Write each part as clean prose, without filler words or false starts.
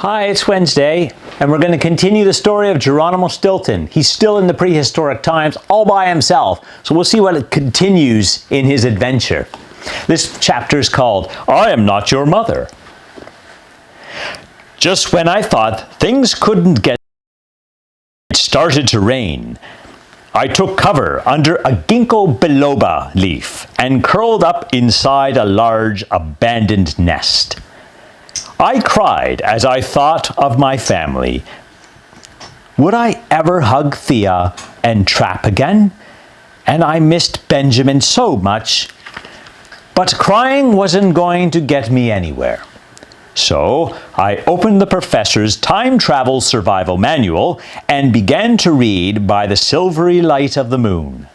Hi, it's Wednesday, and we're going to continue the story of Geronimo Stilton. He's still in the prehistoric times, all by himself, so we'll see what it continues in his adventure. This chapter is called, I Am Not Your Mother. Just when I thought things couldn't get, it started to rain. I took cover under a ginkgo biloba leaf and curled up inside a large abandoned nest. I cried as I thought of my family. Would I ever hug Thea and Trap again? And I missed Benjamin so much. But crying wasn't going to get me anywhere. So I opened the professor's time travel survival manual and began to read by the silvery light of the moon.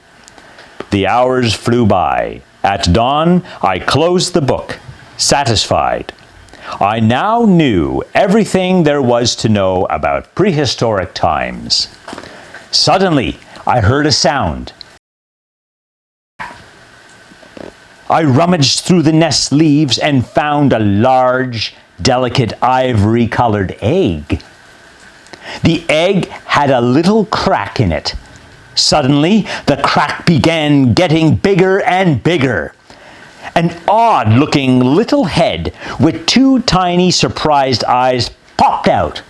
The hours flew by. At dawn, I closed the book, satisfied. I now knew everything there was to know about prehistoric times. Suddenly, I heard a sound. I rummaged through the nest leaves and found a large, delicate ivory-colored egg. The egg had a little crack in it. Suddenly, the crack began getting bigger and bigger. An odd-looking little head with two tiny surprised eyes popped out.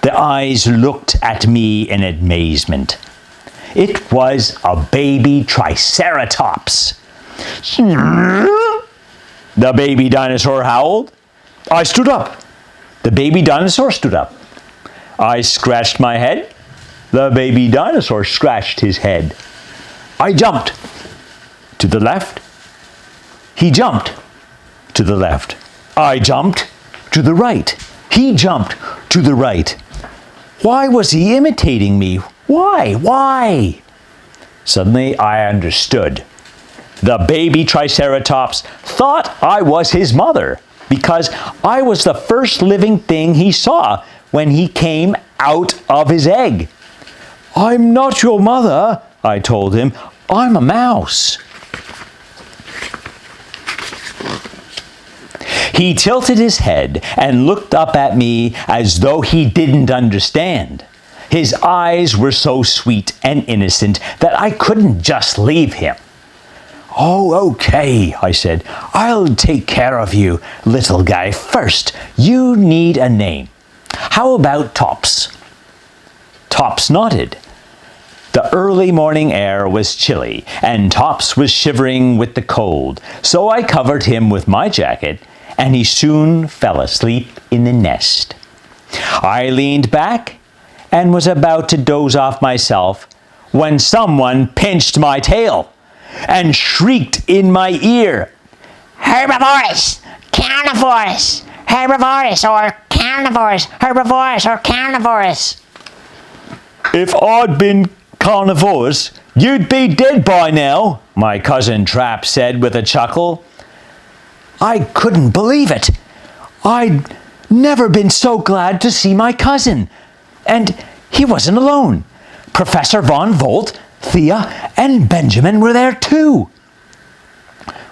The eyes looked at me in amazement. It was a baby triceratops. The baby dinosaur howled. I stood up. The baby dinosaur stood up. I scratched my head. The baby dinosaur scratched his head. I jumped to the left. He jumped to the left. I jumped to the right. He jumped to the right. Why was he imitating me? Why? Suddenly I understood. The baby triceratops thought I was his mother because I was the first living thing he saw when he came out of his egg. I'm not your mother, I told him. I'm a mouse. He tilted his head and looked up at me as though he didn't understand. His eyes were so sweet and innocent that I couldn't just leave him. Oh, okay, I said. I'll take care of you, little guy. First, you need a name. How about Tops? Tops nodded. The early morning air was chilly, and Tops was shivering with the cold, so I covered him with my jacket, and he soon fell asleep in the nest. I leaned back and was about to doze off myself when someone pinched my tail and shrieked in my ear, Herbivores! Carnivores! Herbivores or carnivores! Herbivores or carnivores! If I'd been carnivores, you'd be dead by now, my cousin Trap said with a chuckle. I couldn't believe it. I'd never been so glad to see my cousin. And he wasn't alone. Professor Von Volt, Thea, and Benjamin were there too.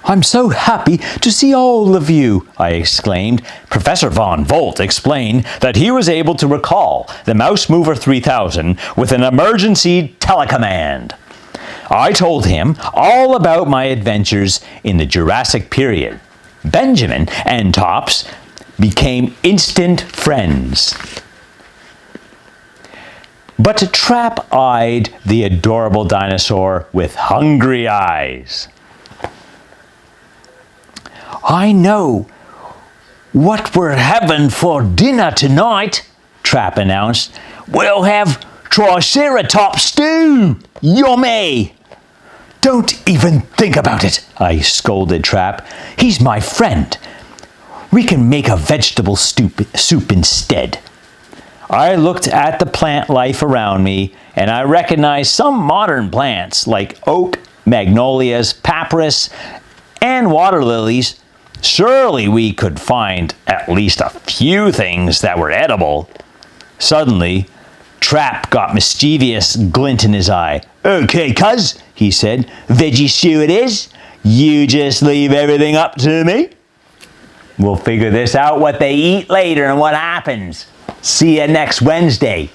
I'm so happy to see all of you, I exclaimed. Professor Von Volt explained that he was able to recall the Mouse Mover 3000 with an emergency telecommand. I told him all about my adventures in the Jurassic period. Benjamin and Tops became instant friends. But Trap eyed the adorable dinosaur with hungry eyes. I know what we're having for dinner tonight, Trap announced. We'll have Triceratops stew! Yummy! Don't even think about it, I scolded Trap. He's my friend. We can make a vegetable soup instead. I looked at the plant life around me, and I recognized some modern plants like oak, magnolias, papyrus, and water lilies. Surely we could find at least a few things that were edible. Suddenly, Trap got mischievous glint in his eye. Okay, cuz, he said, veggie stew it is. You just leave everything up to me. We'll figure this out, what they eat later and what happens. See you next Wednesday.